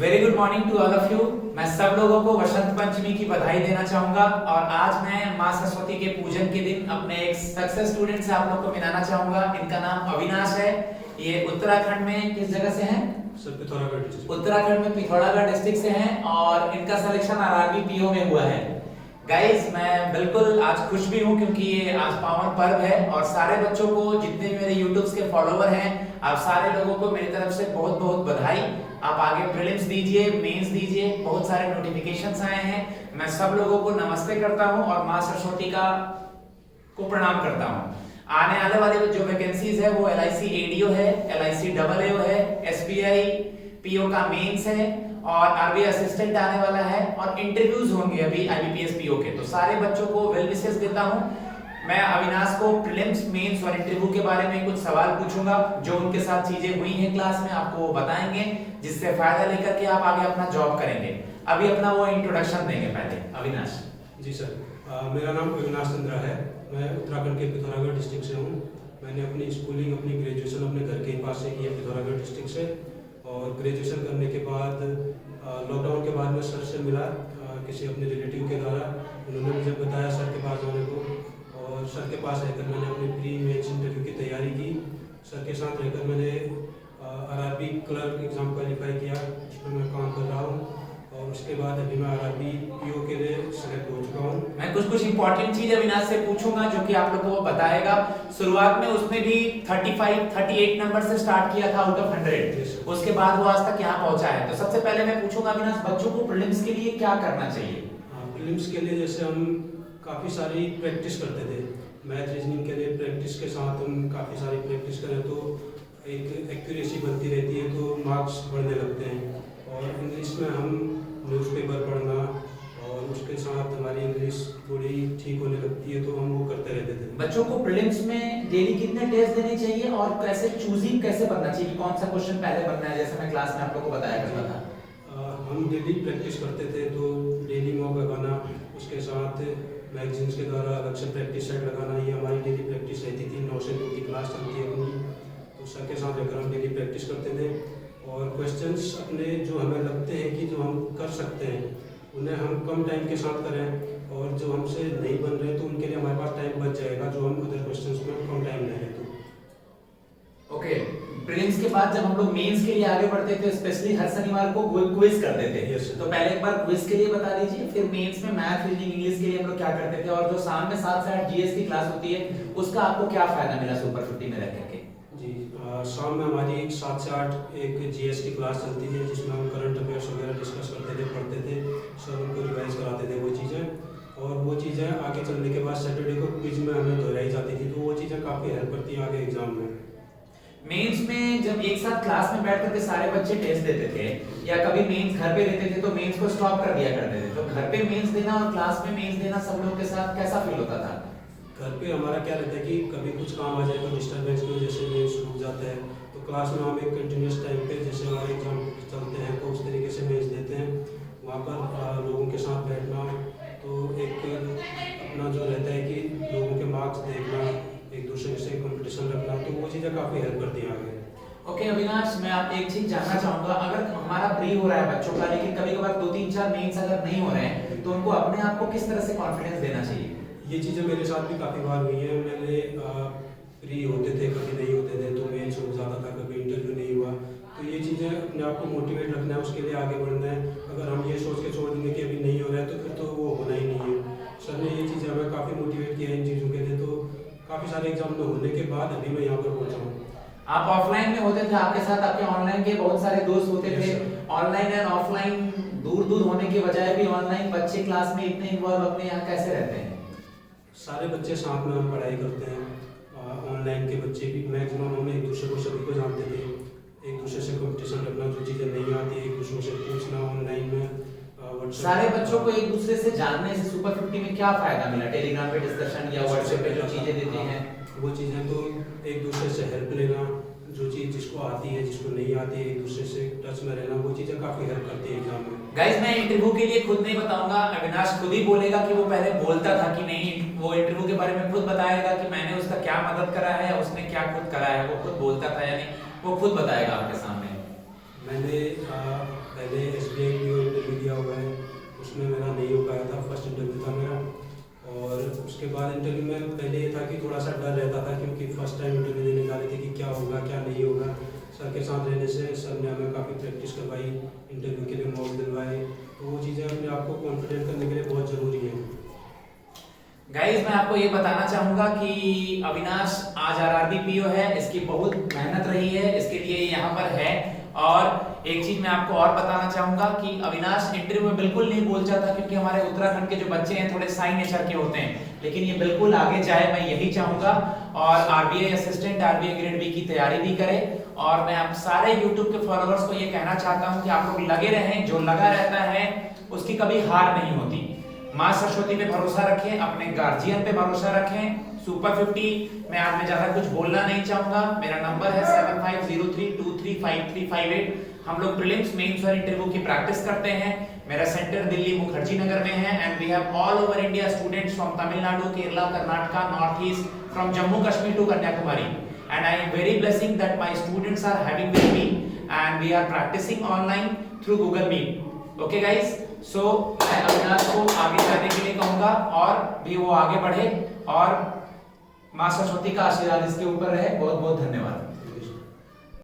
Very good morning to all of you. मैं सब लोगों को वसंत पंचमी की बधाई देना चाहूंगा और आज मैं माँ सरस्वती के पूजन के दिन अपने एक सक्सेस स्टूडेंट से आप लोग को मिलाना चाहूंगा। इनका नाम अविनाश है। ये उत्तराखंड में किस जगह से हैं? पिथौरागढ़ डिस्ट्रिक्ट। उत्तराखंड में पिथौरागढ़ डिस्ट्रिक्ट से हैं और इनका सिलेक्शन आरआरबी पीओ में हुआ है। गाइस मैं बिल्कुल आज खुश भी हूँ क्योंकि ये आज पावन पर्व है और सारे बच्चों को, जितने भी मेरे यूट्यूब के फॉलोवर हैं, आप सारे लोगों को मेरी तरफ से बहुत बहुत बधाई। आप आगे प्रीलिम्स दीजिए, मेंस दीजिए, बहुत सारे नोटिफिकेशंस आए हैं। मैं सब लोगों को नमस्ते करता हूँ और माँ सरस्वती को प्रणाम करता हूँ। आने आने वाले जो वैकेंसीज है वो LIC ADO है, LIC AAO है, SBI PO का मेंस है और RBI असिस्टेंट आने वाला है और इंटरव्यूज होंगे अभी IBPS PO के। तो सारे बच्चों को वेल विशेस देता हूँ। मैं अविनाश को प्रीलिम्स, मेंस और इंटरव्यू के बारे में कुछ सवाल पूछूंगा। जो उनके साथ चीजें हुई हैं क्लास में आपको वो बताएंगे, जिससे फायदा लेकर के आप आगे अपना जॉब करेंगे। अभी अपना वो इंट्रोडक्शन देंगे पहले अविनाश जी सर, मेरा नाम अविनाश चंद्रा है। मैं उत्तराखंड के पिथौरागढ़ डिस्ट्रिक्ट से हूँ। मैंने अपनी स्कूलिंग, अपनी ग्रेजुएशन अपने घर के पास से की है, पिथौरागढ़ डिस्ट्रिक्ट से। और ग्रेजुएशन करने के बाद लॉकडाउन के बाद में सर से मिला, किसी अपने रिलेटिव के द्वारा। उन्होंने मुझे बताया सर के पास जाने को और सर के पास रहकर मैंने अपनी प्री मेंस इंटरव्यू की तैयारी की। सर के साथ रहकर मैंने RRB क्लर्क एग्ज़ाम क्वालिफाई किया, जिसमें मैं काम कर रहा हूँ। और उसके बाद अभी मैं RRB PO के लिए सेलेक्ट हो चुका हूँ। मैं कुछ इंपॉर्टेंट चीज अविनाश से पूछूंगा जो कि आप लोगों को बताएगा। शुरुआत में उसने भी 38 नंबर से स्टार्ट किया था आउट ऑफ 100। उसके बाद वो आज तक यहाँ पहुंचा है। तो सबसे पहले मैं पूछूंगा अविनाश, बच्चों को प्रीलिम्स के लिए क्या करना चाहिए? प्रीलिम्स के लिए जैसे हम काफ़ी सारी प्रैक्टिस करते थे। मैथ रीजनिंग के लिए प्रैक्टिस के साथ हम काफ़ी सारी प्रैक्टिस करें तो एक एक्यूरेसी बनती रहती है, तो मार्क्स बढ़ने लगते हैं। और इंग्लिश में हम न्यूज़पेपर पढ़ना और उसके साथ हमारी इंग्लिश थोड़ी ठीक होने लगती है, तो हम वो करते रहते थे। बच्चों को प्रीलिम्स में डेली कितने टेस्ट देने चाहिए और कैसे चूजिंग कैसे बनना चाहिए, कौन सा क्वेश्चन पहले बनना है, जैसे मैं क्लास में आप लोग को बताया करता था? हम डेली प्रैक्टिस करते थे, तो डेली मॉक लगाना, उसके साथ मैगजीन्स के द्वारा अलग से प्रैक्टिस सेट लगाना, ये हमारी डेली प्रैक्टिस रहती थी। 9 से 2 की क्लास चलती है अपनी, तो सर के साथ रहकर हम डेली प्रैक्टिस करते थे। और क्वेश्चंस अपने जो हमें लगते हैं कि जो हम कर सकते हैं, उन्हें हम कम टाइम के साथ करें, और जो हमसे नहीं बन रहे तो उनके लिए हमारे पास टाइम बच जाएगा, जो हम अदर क्वेश्चंस में कम टाइम लेंगे। तो ओके, प्रीलिम्स के बाद जब हम लोग मेंस के लिए आगे बढ़ते थे, स्पेशली हर शनिवार को क्विज करते थे। Yes, तो पहले एक बार क्विज के लिए बता दीजिए, फिर मेंस में मैथ, रीजनिंग, इंग्लिश के लिए हम लोग क्या करते थे, और जो शाम में 7 से 8 GS की क्लास होती है उसका आपको क्या फायदा मिला सुपर 50 में रह करके? जी, शाम में हमारी 7 से 8 एक GS की क्लास चलती थी, जिसमें हम करंट अफेयर्स वगैरह डिस्कस करते थे, पढ़ते थे। सर उनको रिवाइज कराते थे वो चीज़ें, और वो चीज़ें आगे चलने के बाद सैटरडे को क्विज में हमें दोहराई जाती थी, तो वो चीज़ें काफ़ी हेल्प करती हैं आगे एग्जाम में। मेंस में जब एक साथ क्लास में बैठ करके सारे बच्चे टेस्ट देते थे या कभी मेंस घर पे देते थे, तो मेंस को स्टॉप कर दिया करते थे। तो घर पे मेंस देना और क्लास में मेंस देना सब लोग के साथ कैसा फील होता था? घर पे हमारा क्या रहता है कि कभी कुछ काम आ जाए, कोई डिस्टर्बेंस की वजह से मेंस रुक जाता है, तो क्लास में हम एक कंटिन्यूस टाइम पे जैसे हमारे एग्जाम चलते हैं तो उस तरीके से मेंस देते हैं। वहाँ पर लोगों के साथ बैठना, तो एक अपना जो रहता है कि लोगों के मार्क्स देखना, एक दूसरे से कंपटीशन रखना, तो वो चीज़ें काफ़ी हेल्प करती हैं आगे। ओके अविनाश, मैं आप एक चीज जानना चाहूंगा। अगर हमारा प्री हो रहा है बच्चों का, लेकिन कभी कभार 2-3-4 मेंस अगर नहीं हो रहे हैं, तो उनको अपने आप को किस तरह से कॉन्फिडेंस देना चाहिए? ये चीज़ें मेरे साथ भी काफ़ी बार हुई हैं। मैंने प्री होते थे, कभी नहीं होते थे, तो मेंस हो जाता था, कभी इंटरव्यू नहीं हुआ। तो ये चीज़ें अपने आप को मोटिवेट रखना है, उसके लिए आगे बढ़ना है। अगर हम ये सोच के छोड़ देंगे कि अभी नहीं हो रहा है, तो फिर तो वो होना ही नहीं है। सर ने ये चीज़ें हमें काफ़ी मोटिवेट किया इन चीज़ों के लिए, तो काफ़ी सारे एग्जाम में होने के बाद अभी मैं यहाँ पर पहुँचा हूँ। आप ऑफलाइन में होते थे, आपके साथ आपके ऑनलाइन के बहुत सारे दोस्त होते थे। ऑनलाइन एंड ऑफलाइन दूर दूर होने के बजाय भी ऑनलाइन बच्चे क्लास में इतने इन्वॉल्व अपने यहाँ कैसे रहते हैं? सारे बच्चे साथ में हम पढ़ाई करते हैं। ऑनलाइन के बच्चे भी मैक्सिमम हम एक दूसरे को सभी को जानते थे, एक दूसरे से कंपटीशन रखना, जो चीज़ें नहीं आती एक दूसरे से पूछना ऑनलाइन में। सारे बच्चों को एक दूसरे से जानने से सुपर 50 में क्या फायदा मिला? टेलीग्राम पे डिस्कशन या व्हाट्सएप पे जो चीजें देते हैं वो चीज़ें, तो एक दूसरे से हेल्प लेना, जो चीज़ जिसको आती है जिसको नहीं आती है, एक दूसरे से टच में रहना, वो चीज़ें काफ़ी हेल्प करती है एग्जाम में। गाइस मैं इंटरव्यू के लिए खुद नहीं बताऊंगा, अविनाश खुद ही बोलेगा कि वो पहले बोलता था कि नहीं। वो इंटरव्यू के बारे में खुद बताएगा कि मैंने उसका क्या मदद करा है, उसने क्या खुद करा है। वो खुद बोलता था, यानी वो खुद बताएगा आपके सामने। मैंने पहले सर के साथ रहने से सर ने हमें काफ़ी प्रैक्टिस करवाई, इंटरव्यू के लिए मॉक दिलवाए, तो वो चीज़ें अपने आप को कॉन्फिडेंट करने के लिए बहुत ज़रूरी हैं। गाइस मैं आपको ये बताना चाहूंगा कि अविनाश आज आरआरबी पीओ है, इसकी बहुत मेहनत रही है, इसके लिए यहाँ पर है। और एक चीज मैं आपको और बताना चाहूंगा कि अविनाश इंटरव्यू में बिल्कुल नहीं बोल जाता, क्योंकि हमारे उत्तराखंड के जो बच्चे हैं थोड़े साई नेचर के होते हैं, लेकिन ये बिल्कुल आगे जाए, मैं यही चाहूंगा। और RBI assistant, RBI grade B की तैयारी भी करे। और मैं आप सारे यूट्यूब के फॉलोअर्स को ये कहना चाहता हूँ कि आप लोग लगे रहें, जो लगा रहता है उसकी कभी हार नहीं होती। माँ सरस्वती पे भरोसा रखें, अपने गार्जियन पे भरोसा रखें। सुपर 50 में आज मैं ज्यादा कुछ बोलना नहीं चाहूंगा। मेरा नंबर है 7503235358। हम लोग प्रीलिम्स, मेंस और इंटरव्यू की प्रैक्टिस करते हैं। मेरा सेंटर दिल्ली मुखर्जी नगर में है and we have all over India students from Tamil Nadu, Kerala, Karnataka, north east, from Jammu Kashmir to Kanyakumari. And I am very blessing that my students are having with me and we are practising online through Google Meet. Okay guys, so मैं अविनाश को आगे जाने के लिए कहूंगा और भी वो आगे बढ़े, और मां सरस्वती का आशीर्वाद इसके ऊपर रहे। बहुत बहुत धन्यवाद।